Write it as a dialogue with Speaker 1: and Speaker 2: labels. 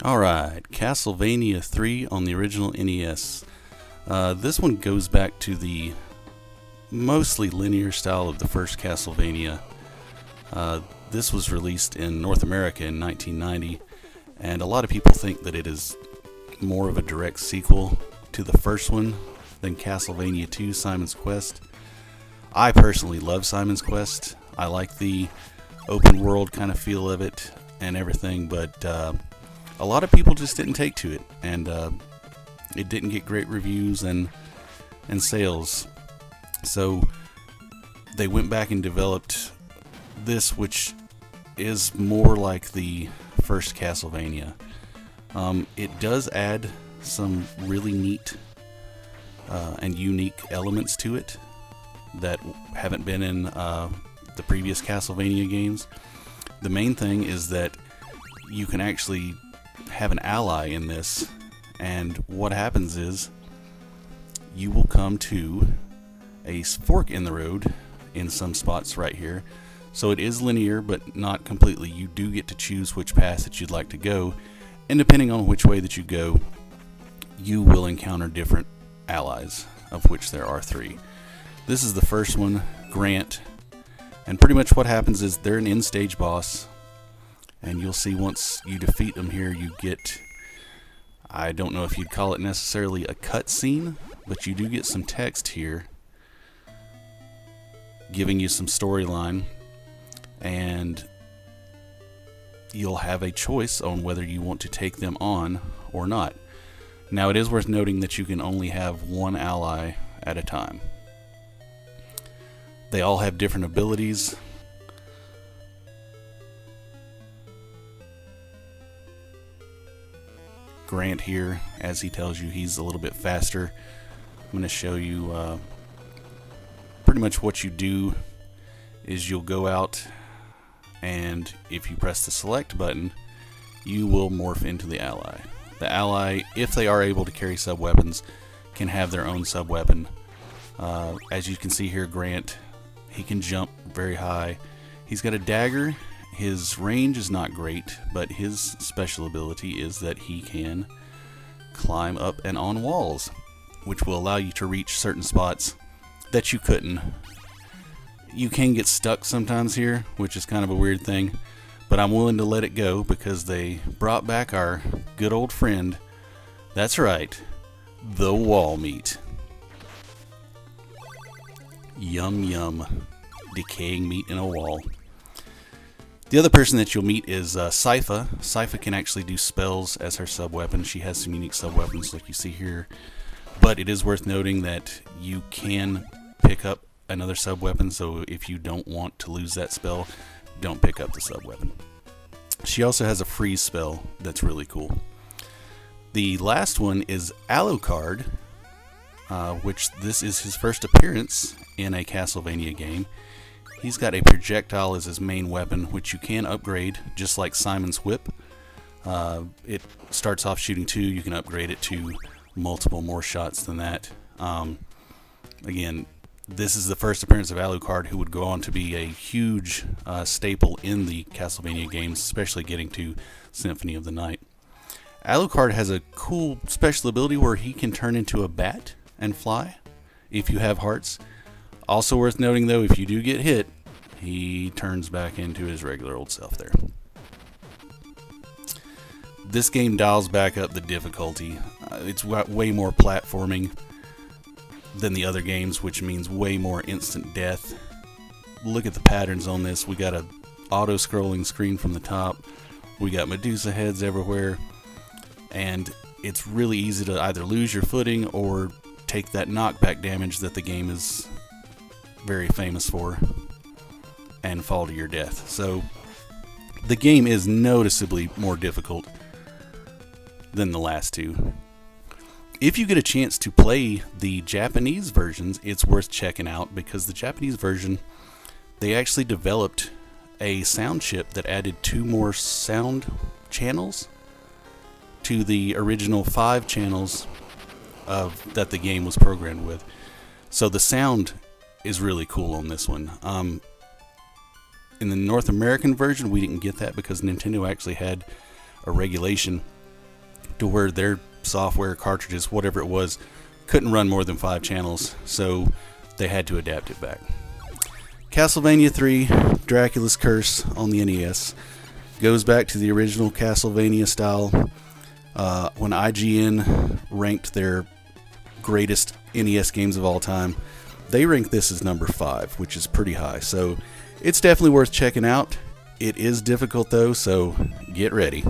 Speaker 1: Alright, Castlevania 3 on the original NES. This one goes back to the mostly linear style of the first Castlevania. This was released in North America in 1990, and a lot of people think that it is more of a direct sequel to the first one than Castlevania 2 Simon's Quest. I personally love Simon's Quest. I like the open world kind of feel of it and everything, but a lot of people just didn't take to it, and it didn't get great reviews and sales. So they went back and developed this, which is more like the first Castlevania. It does add some really neat and unique elements to it that haven't been in the previous Castlevania games. The main thing is that you can actually have an ally in this, and what happens is you will come to a fork in the road in some spots right here. So it is linear, but not completely. You do get to choose which path that you'd like to go, and depending on which way that you go, you will encounter different allies, of which there are 3. This is the first one, Grant, and pretty much what happens is they're an end-stage boss, and you'll see once you defeat them here, you get, I don't know if you'd call it necessarily a cutscene, but you do get some text here giving you some storyline, and you'll have a choice on whether you want to take them on or not. Now, it is worth noting that you can only have one ally at a time. They all have different abilities. Grant here, as he tells you, he's a little bit faster. I'm going to show you pretty much what you do is you'll go out, and if you press the select button, you will morph into the ally. The ally, if they are able to carry sub-weapons, can have their own sub-weapon. As you can see here, Grant, he can jump very high. He's got a dagger. His range is not great, but his special ability is that he can climb up and on walls, which will allow you to reach certain spots that you couldn't. You can get stuck sometimes here, which is kind of a weird thing, but I'm willing to let it go because they brought back our good old friend. That's right, the wall meat. Yum yum, decaying meat in a wall. The other person that you'll meet is Sypha. Sypha can actually do spells as her sub-weapon. She has some unique sub-weapons like you see here. But it is worth noting that you can pick up another sub-weapon, so if you don't want to lose that spell, don't pick up the sub-weapon. She also has a freeze spell that's really cool. The last one is Alucard, which this is his first appearance in a Castlevania game. He's got a projectile as his main weapon, which you can upgrade, just like Simon's Whip. It starts off shooting 2, you can upgrade it to multiple more shots than that. Again, this is the first appearance of Alucard, who would go on to be a huge staple in the Castlevania games, especially getting to Symphony of the Night. Alucard has a cool special ability where he can turn into a bat and fly, if you have hearts. Also worth noting, though, if you do get hit, he turns back into his regular old self there. This game dials back up the difficulty. It's got way more platforming than the other games, which means way more instant death. Look at the patterns on this. We got a auto-scrolling screen from the top. We got Medusa heads everywhere. And it's really easy to either lose your footing or take that knockback damage that the game is very famous for and fall to your death. So the game is noticeably more difficult than the last two. If you get a chance to play the Japanese versions, it's worth checking out, because the Japanese version, they actually developed a sound chip that added 2 more sound channels to the original 5 channels that the game was programmed with. So the sound is really cool on this one. In the North American version, we didn't get that because Nintendo actually had a regulation to where their software, cartridges, whatever it was, couldn't run more than 5 channels, so they had to adapt it back. Castlevania 3, Dracula's Curse on the NES, goes back to the original Castlevania style. When IGN ranked their greatest NES games of all time, they ranked this as number 5, which is pretty high. So it's definitely worth checking out. It is difficult though, so get ready.